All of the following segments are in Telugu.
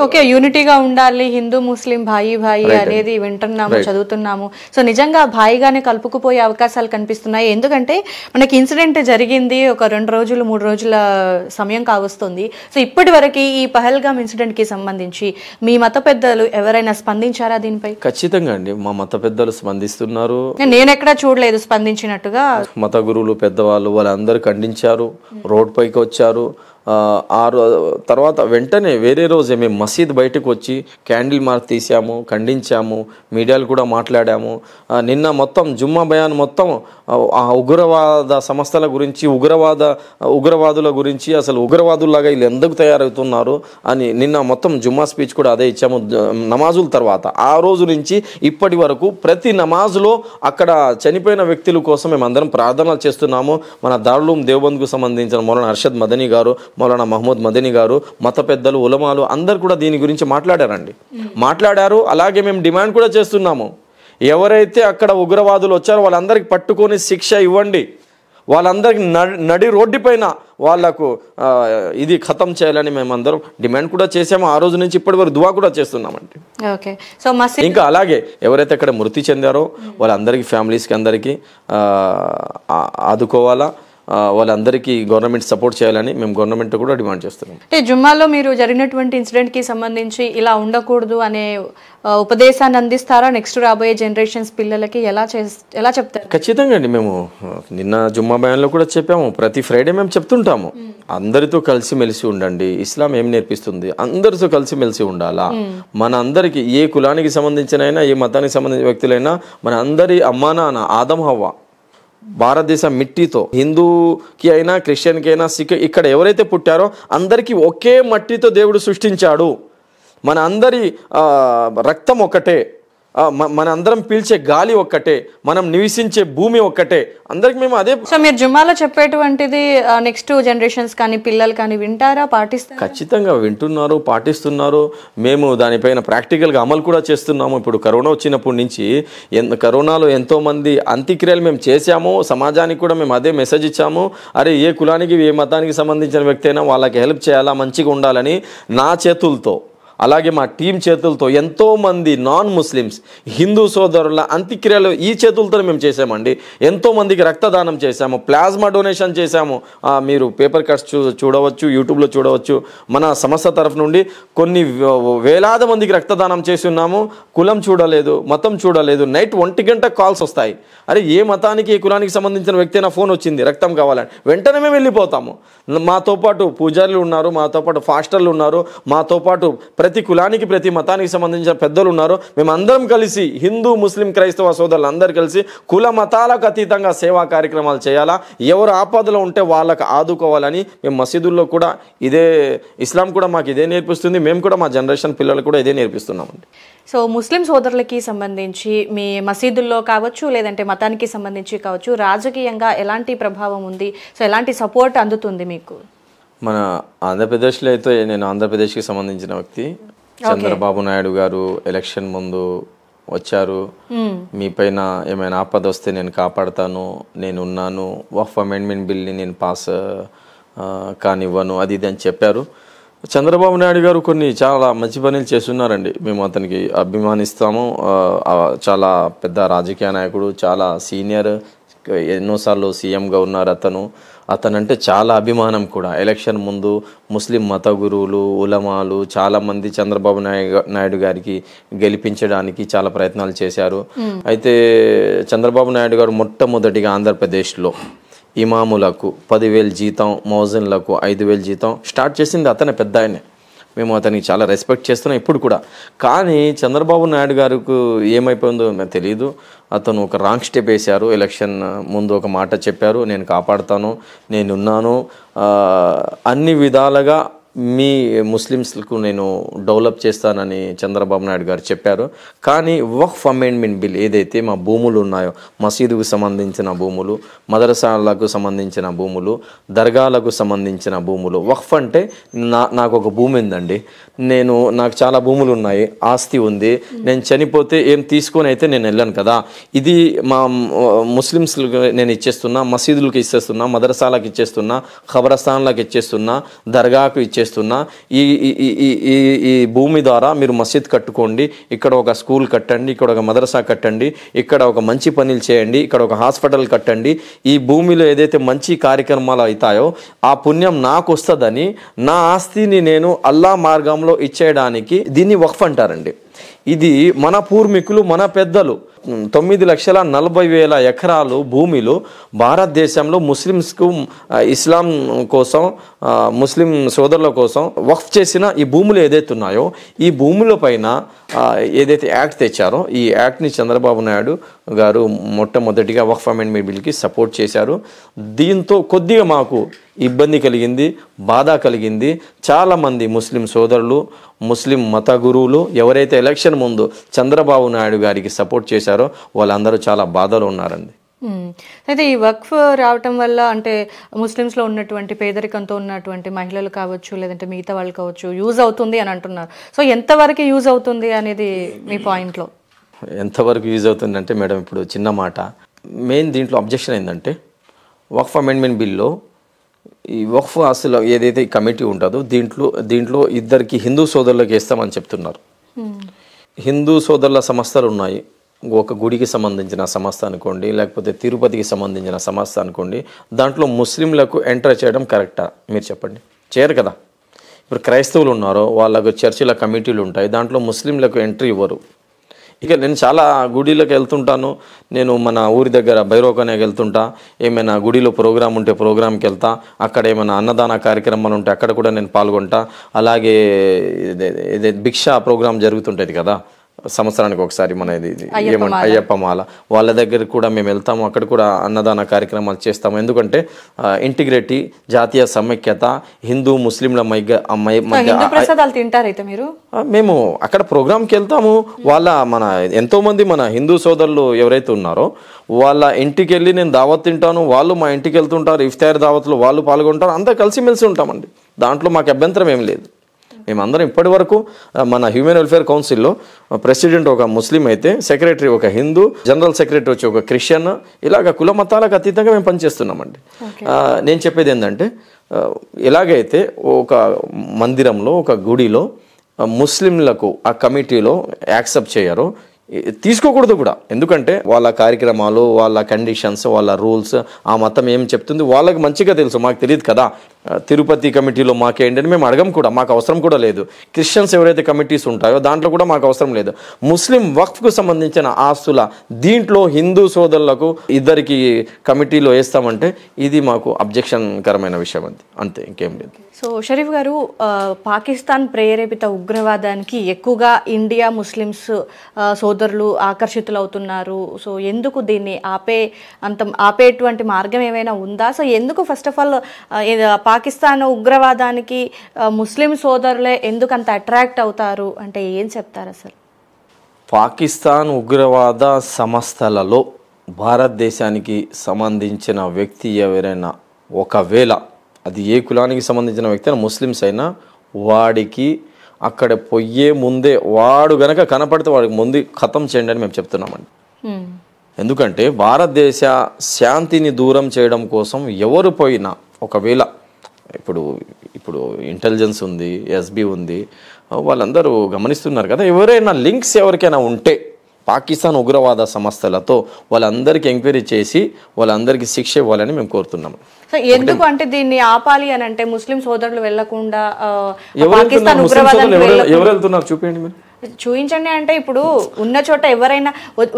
ఓకే, యూనిటీగా ఉండాలి, హిందూ ముస్లిం భాయి భాయి అనేది వింటున్నాము, చదువుతున్నాము. సో నిజంగా భాయిగానే కలుపుకుపోయే అవకాశాలు కనిపిస్తున్నాయి. ఎందుకంటే మనకి ఇన్సిడెంట్ జరిగింది ఒక 2 రోజులు 3 రోజుల సమయం కావస్తుంది. సో ఇప్పటి వరకు ఈ పహల్గామ్ ఇన్సిడెంట్ కి సంబంధించి మీ మత పెద్దలు ఎవరైనా స్పందించారా దీనిపై? ఖచ్చితంగా అండి, మా మత పెద్దలు స్పందిస్తున్నారు. నేను ఎక్కడా చూడలేదు స్పందించినట్టుగా. మత గురువులు పెద్దవాళ్ళు వాళ్ళందరూ ఖండించారు, రోడ్ పైకి వచ్చారు. తర్వాత వెంటనే వేరే రోజే మేము మసీద్ బయటకు వచ్చి క్యాండిల్ మార్క్ తీసాము, ఖండించాము, మీడియాలు కూడా మాట్లాడాము. నిన్న మొత్తం జుమ్మా బయాన్ మొత్తం ఆ ఉగ్రవాద సంస్థల గురించి, ఉగ్రవాదుల గురించి, అసలు ఉగ్రవాదుల్లాగా వీళ్ళు ఎందుకు తయారవుతున్నారు అని నిన్న మొత్తం జుమ్మా స్పీచ్ కూడా అదే ఇచ్చాము. నమాజుల తర్వాత ఆ రోజు నుంచి ఇప్పటి వరకు ప్రతి నమాజులో అక్కడ చనిపోయిన వ్యక్తుల కోసం మేము అందరం ప్రార్థనలు చేస్తున్నాము. మన దారుల్ దేవబంద్కు సంబంధించిన మౌలానా అర్షద్ మదనీ గారు, మౌలానా మహమ్మద్ మదనీ గారు, మత పెద్దలు, ఉలమాలు అందరు కూడా దీని గురించి మాట్లాడారు. అలాగే మేము డిమాండ్ కూడా చేస్తున్నాము, ఎవరైతే అక్కడ ఉగ్రవాదులు వచ్చారో వాళ్ళందరికీ పట్టుకొని శిక్ష ఇవ్వండి, వాళ్ళందరికీ నడి రోడ్డుపైన వాళ్లకు ఇది ఖతం చేయాలని మేమందరం డిమాండ్ కూడా చేసాము. ఆ రోజు నుంచి ఇప్పటి వరకు దువా కూడా చేస్తున్నామండి. ఇంకా అలాగే ఎవరైతే అక్కడ మృతి చెందారో వాళ్ళందరికీ, ఫ్యామిలీస్కి అందరికీ ఆదుకోవాలా, వాళ్ళందరికీ గవర్నమెంట్ సపోర్ట్ చేయాలని మేము గవర్నమెంట్ కూడా డిమాండ్ చేస్తున్నాం. అంటే జుమ్మాలో మీరు జరిగినటువంటి ఇన్సిడెంట్ కి సంబంధించి ఇలా ఉండకూడదు అనే ఉపదేశాన్ని అందిస్తారా? నెక్స్ట్ రాబోయే జనరేషన్స్ పిల్లలకి ఎలా చెప్తారు? ఖచ్చితంగా అండి, మేము నిన్న జుమ్మా బయాన్లో కూడా చెప్పాము, ప్రతి ఫ్రైడే మేము చెప్తుంటాము, అందరితో కలిసిమెలిసి ఉండండి. ఇస్లాం ఏం నేర్పిస్తుంది? అందరితో కలిసిమెలిసి ఉండాలా. మన అందరికి, ఏ కులానికి సంబంధించిన అయినా, ఏ మతానికి సంబంధించిన వ్యక్తులైనా, మన అందరి అమ్మా నాన్న ఆదం హవ్వ భారతదేశ మిట్టితో, హిందూకి అయినా క్రిస్టియన్కి అయినా సిక్ ఇక్కడ ఎవరైతే పుట్టారో అందరికీ ఒకే మట్టితో దేవుడు సృష్టించాడు. మన అందరి రక్తం ఒక్కటే, మన అందరం పీల్చే గాలి ఒక్కటే, మనం నివసించే భూమి ఒక్కటే, అందరికి మేము అదే. సో మీరు జుమ్మాలో చెప్పేటువంటిది నెక్స్ట్ జనరేషన్స్ కానీ పిల్లలు కానీ వింటారా, పాటిస్తారా? ఖచ్చితంగా వింటున్నారు, పాటిస్తున్నారు. మేము దానిపైన ప్రాక్టికల్గా అమలు కూడా చేస్తున్నాము. ఇప్పుడు కరోనా వచ్చినప్పటి నుంచి కరోనాలో ఎంతోమంది అంత్యక్రియలు మేము చేశాము. సమాజానికి కూడా మేము అదే మెసేజ్ ఇచ్చాము, అరే ఏ కులానికి, ఏ మతానికి సంబంధించిన వ్యక్తి అయినా వాళ్ళకి హెల్ప్ చేయాలా, మంచిగా ఉండాలని నా చేతులతో, అలాగే మా టీం చేతులతో ఎంతోమంది నాన్ ముస్లిమ్స్ హిందూ సోదరుల అంత్యక్రియలు ఈ చేతులతో మేము చేసామండి. ఎంతోమందికి రక్తదానం చేశాము, ప్లాస్మా డొనేషన్ చేశాము. మీరు పేపర్ కట్స్ చూడవచ్చు, యూట్యూబ్లో చూడవచ్చు. మన సంస్థ తరఫు నుండి కొన్ని వేలాది మందికి రక్తదానం చేసి ఉన్నాము. కులం చూడలేదు, మతం చూడలేదు. నైట్ 1 గంట కాల్స్ వస్తాయి, అరే ఏ మతానికి, ఏ కులానికి సంబంధించిన వ్యక్తి అయినా ఫోన్ వచ్చింది రక్తం కావాలని, వెంటనే మేము వెళ్ళిపోతాము. మాతో పాటు పూజారులు ఉన్నారు, మాతో పాటు ఫాస్టర్లు ఉన్నారు, మాతో పాటు ప్రతి కులానికి, ప్రతి మతానికి సంబంధించిన పెద్దలు ఉన్నారు. మేమందరం కలిసి, హిందూ ముస్లిం క్రైస్తవ సోదరులు అందరూ కలిసి కుల మతాలకు అతీతంగా సేవా కార్యక్రమాలు చేయాలా, ఎవరు ఆపదలో ఉంటే వాళ్ళకు ఆదుకోవాలని మేము మసీదుల్లో కూడా ఇదే, ఇస్లాం కూడా మాకు ఇదే నేర్పిస్తుంది. మేము కూడా మా జనరేషన్ పిల్లలకు కూడా ఇదే నేర్పిస్తున్నామండి. సో ముస్లిం సోదరులకి సంబంధించి మీ మసీదుల్లో కావచ్చు, లేదంటే మతానికి సంబంధించి కావచ్చు, రాజకీయంగా ఎలాంటి ప్రభావం ఉంది? సో ఎలాంటి సపోర్ట్ అందుతుంది మీకు? మన ఆంధ్రప్రదేశ్లో అయితే, నేను ఆంధ్రప్రదేశ్కి సంబంధించిన వ్యక్తి, చంద్రబాబు నాయుడు గారు ఎలక్షన్ ముందు వచ్చారు, మీ పైన ఏమైనా ఆపద వస్తే నేను కాపాడతాను, నేనున్నాను, వక్ఫ్ అమెండ్మెంట్ బిల్ని నేను పాస్ కానివ్వను, అది ఇది అని చెప్పారు. చంద్రబాబు నాయుడు గారు కొన్ని చాలా మంచి పనులు చేస్తున్నారండి, మేము అతనికి అభిమానిస్తాము. చాలా పెద్ద రాజకీయ నాయకుడు, చాలా సీనియర్, ఎన్నోసార్లు సీఎంగా ఉన్నారు అతనంటే చాలా అభిమానం కూడా. ఎలక్షన్ ముందు ముస్లిం మత గురువులు, ఉలమాలు చాలామంది చంద్రబాబు నాయుడు గారికి గెలిపించడానికి చాలా ప్రయత్నాలు చేశారు. అయితే చంద్రబాబు నాయుడు గారు మొట్టమొదటిగా ఆంధ్రప్రదేశ్లో ఇమాములకు 10,000 జీతం, మౌజన్లకు 5,000 జీతం స్టార్ట్ చేసింది అతనే, పెద్ద ఆయనే. మేము అతనికి చాలా రెస్పెక్ట్ చేస్తున్నాం ఇప్పుడు కూడా. కానీ చంద్రబాబు నాయుడు గారికి ఏమైపోయిందో నాకు తెలియదు, అతను ఒక రాంగ్ స్టెప్ వేశారు. ఎలక్షన్ ముందు ఒక మాట చెప్పారు, నేను కాపాడుతాను, నేనున్నాను, అన్ని విధాలుగా మీ ముస్లిమ్స్కు నేను డెవలప్ చేస్తానని చంద్రబాబు నాయుడు గారు చెప్పారు. కానీ వక్ఫ్ అమెండ్మెంట్ బిల్ ఏదైతే మా భూములు ఉన్నాయో, మసీదుకు సంబంధించిన భూములు, మదరసాలకు సంబంధించిన భూములు, దర్గాలకు సంబంధించిన భూములు, వక్ఫ్ అంటే నాకు ఒక భూమి ఉందండి, నాకు చాలా భూములు ఉన్నాయి, ఆస్తి ఉంది, నేను చనిపోతే ఏం తీసుకొని అయితే నేను వెళ్ళాను కదా, ఇది మా ముస్లిమ్స్కి నేను ఇచ్చేస్తున్నా, మసీదులకు ఇచ్చేస్తున్నా, మదరసాలకు ఇచ్చేస్తున్నా, ఖబరస్థాన్లకు ఇచ్చేస్తున్నా, దర్గాకు ఇచ్చేస్తున్నా, చేస్తున్నా, ఈ ఈ భూమి ద్వారా మీరు మసీద్ కట్టుకోండి, ఇక్కడ ఒక స్కూల్ కట్టండి, ఇక్కడ ఒక మదరసా కట్టండి, ఇక్కడ ఒక మంచి పనులు చేయండి, ఇక్కడ ఒక హాస్పిటల్ కట్టండి, ఈ భూమిలో ఏదైతే మంచి కార్యక్రమాలు అవుతాయో ఆ పుణ్యం నాకు వస్తుందని నా ఆస్తిని నేను అల్లా మార్గంలో ఇచ్చేయడానికి దీన్ని వక్ఫ్ అంటారండి. ఇది మన పూర్వీకులు, మన పెద్దలు 9,40,000 ఎకరాలు భూమిలో భారతదేశంలో ముస్లిమ్స్కు, ఇస్లాం కోసం, ముస్లిం సోదరుల కోసం వక్ఫ్ చేసిన ఈ భూములు ఏదైతే ఉన్నాయో ఈ భూముల పైన ఏదైతే యాక్ట్ తెచ్చారో ఈ యాక్ట్ని చంద్రబాబు నాయుడు గారు మొట్టమొదటిగా వక్ఫ్ అమెండ్మెంట్ బిల్కి సపోర్ట్ చేశారు. దీంతో కొద్దిగా మాకు ఇబ్బంది కలిగింది, బాధ కలిగింది. చాలామంది ముస్లిం సోదరులు, ముస్లిం మత గురువులు ఎవరైతే ఎలక్షన్ ముందు చంద్రబాబు నాయుడు గారికి సపోర్ట్ చేశారో వాళ్ళందరూ చాలా బాధలో ఉన్నారండి. అయితే ఈ వక్ఫ్ రావటం వల్ల అంటే ముస్లిమ్స్లో ఉన్నటువంటి పేదరికంతో ఉన్నటువంటి మహిళలు కావచ్చు, లేదంటే మిగతా వాళ్ళు కావచ్చు, యూజ్ అవుతుంది అని అంటున్నారు. సో ఎంతవరకు యూజ్ అవుతుంది అనేది మీ పాయింట్లో? ఎంతవరకు యూజ్ అవుతుందంటే మేడం, ఇప్పుడు చిన్న మాట, మెయిన్ దీంట్లో అబ్జెక్షన్ ఏంటంటే వక్ఫ్ అమెండ్మెంట్ బిల్లో ఈ వక్ఫ్ ఆస్తులు ఏదైతే కమిటీ ఉంటుందో దీంట్లో ఇద్దరికి హిందూ సోదరులకు వేస్తామని చెప్తున్నారు. హిందూ సోదరుల సంస్థలు ఉన్నాయి, ఒక గుడికి సంబంధించిన సంస్థ అనుకోండి, లేకపోతే తిరుపతికి సంబంధించిన సంస్థ అనుకోండి, దాంట్లో ముస్లింలకు ఎంటర్ చేయడం కరెక్టా మీరు చెప్పండి? చేయరు కదా. ఇప్పుడు క్రైస్తవులు ఉన్నారో వాళ్ళకు చర్చిల కమిటీలు ఉంటాయి, దాంట్లో ముస్లింలకు ఎంట్రీ ఇవ్వరు. ఇక నేను చాలా గుడిలకు వెళ్తుంటాను, నేను మన ఊరి దగ్గర భైరవకన్యకి వెళ్తుంటా, ఏమైనా గుడిలో ప్రోగ్రామ్ ఉంటే ప్రోగ్రామ్కి వెళ్తా, అక్కడ ఏమైనా అన్నదాన కార్యక్రమాలు ఉంటే అక్కడ కూడా నేను పాల్గొంటా. అలాగే భిక్షా ప్రోగ్రామ్ జరుగుతుంటుంది కదా సంవత్సరానికి ఒకసారి, మన ఇది ఏమంటే అయ్యప్ప మాల, వాళ్ళ దగ్గర కూడా మేము వెళ్తాము, అక్కడ కూడా అన్నదాన కార్యక్రమాలు చేస్తాము. ఎందుకంటే ఇంటిగ్రిటీ, జాతీయ సమైక్యత, హిందూ ముస్లింల మధ్య మేము అక్కడ ప్రోగ్రామ్కి వెళ్తాము. మన ఎంతోమంది మన హిందూ సోదరులు ఎవరైతే ఉన్నారో వాళ్ళ ఇంటికి వెళ్ళి నేను దావత్ తింటాను, వాళ్ళు మా ఇంటికి వెళ్తుంటారు, ఇఫ్తార్ దావత్లో వాళ్ళు పాల్గొంటారు, అంతా కలిసిమెలిసి ఉంటామండి. దాంట్లో మాకు అభ్యంతరం ఏం లేదు. మేమందరం ఇప్పటి వరకు మన హ్యూమన్ వెల్ఫేర్ కౌన్సిల్లో ప్రెసిడెంట్ ఒక ముస్లిం అయితే, సెక్రటరీ ఒక హిందూ, జనరల్ సెక్రటరీ వచ్చి ఒక క్రిస్టియన్, ఇలాగ కుల మతాలకు అతీతంగా మేము పనిచేస్తున్నామండి. నేను చెప్పేది ఏంటంటే, ఎలాగైతే ఒక మందిరంలో, ఒక గుడిలో ముస్లింలకు ఆ కమిటీలో యాక్సెప్ట్ చేయరో తీసుకోకూడదు కూడా. ఎందుకంటే వాళ్ళ కార్యక్రమాలు, వాళ్ళ కండిషన్స్, వాళ్ళ రూల్స్, ఆ మతం ఏం చెప్తుంది వాళ్ళకి మంచిగా తెలుసు, మాకు తెలియదు కదా. తిరుపతి కమిటీలో మాకేంటని మేము అడగం కూడా, మాకు అవసరం కూడా లేదు. క్రిస్టియన్స్ ఎవరైతే కమిటీస్ ఉంటాయో దాంట్లో కూడా మాకు అవసరం లేదు. ముస్లిం వక్ఫ్కు సంబంధించిన ఆస్తుల దీంట్లో హిందూ సోదరులకు ఇద్దరికి కమిటీలో వేస్తామంటే ఇది మాకు అబ్జెక్షన్ కరమైన విషయం అంతే, ఇంకేం లేదు. సో షరీఫ్ గారు, పాకిస్తాన్ ప్రేరేపిత ఉగ్రవాదానికి ఎక్కువగా ఇండియా ముస్లిమ్స్ సోదరులు ఆకర్షితులవుతున్నారు. సో ఎందుకు దీన్ని ఆపేటువంటి మార్గం ఏమైనా ఉందా? సో ఎందుకు ఫస్ట్ ఆఫ్ ఆల్ పాకిస్తాన్ ఉగ్రవాదానికి ముస్లిం సోదరులే ఎందుకు అంత అట్రాక్ట్ అవుతారు అంటే ఏం చెప్తారు అసలు? పాకిస్తాన్ ఉగ్రవాద సంస్థలలో భారతదేశానికి సంబంధించిన వ్యక్తి ఎవరైనా, ఒకవేళ అది ఏ కులానికి సంబంధించిన వ్యక్తి అయినా, ముస్లిమ్స్ అయినా, వాడికి అక్కడ పోయే ముందే వాడు గనక కనపడితే వాడికి ముందు ఖతం చేయండి అని మేము చెప్తున్నామండి. ఎందుకంటే భారతదేశ శాంతిని దూరం చేయడం కోసం ఎవరు పోయినా, ఒకవేళ ఇప్పుడు ఇంటెలిజెన్స్ ఉంది, ఎస్బీ ఉంది, వాళ్ళందరూ గమనిస్తున్నారు కదా, ఎవరైనా లింక్స్ ఎవరికైనా ఉంటే పాకిస్తాన్ ఉగ్రవాద సంస్థలతో వాళ్ళందరికీ ఎంక్వైరీ చేసి వాళ్ళందరికీ శిక్ష ఇవ్వాలని మేము కోరుతున్నాము. సో ఎందుకు అంటే దీన్ని ఆపాలి అని అంటే ముస్లిం సోదరులు వెళ్లకుండా పాకిస్తాన్ ఉగ్రవాదానికి ఎవరు వెళ్తున్నారు చూపించండి, మీరు చూపించండి. అంటే ఇప్పుడు ఉన్న చోట ఎవరైనా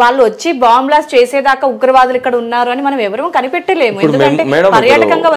వాళ్ళు వచ్చి బాంబ్ బ్లాస్ట్ చేసేదాకా ఉగ్రవాదులు ఇక్కడ ఉన్నారు అని మనం ఎవరూ కనిపెట్టలేము. ఎందుకంటే పర్యాటకంగా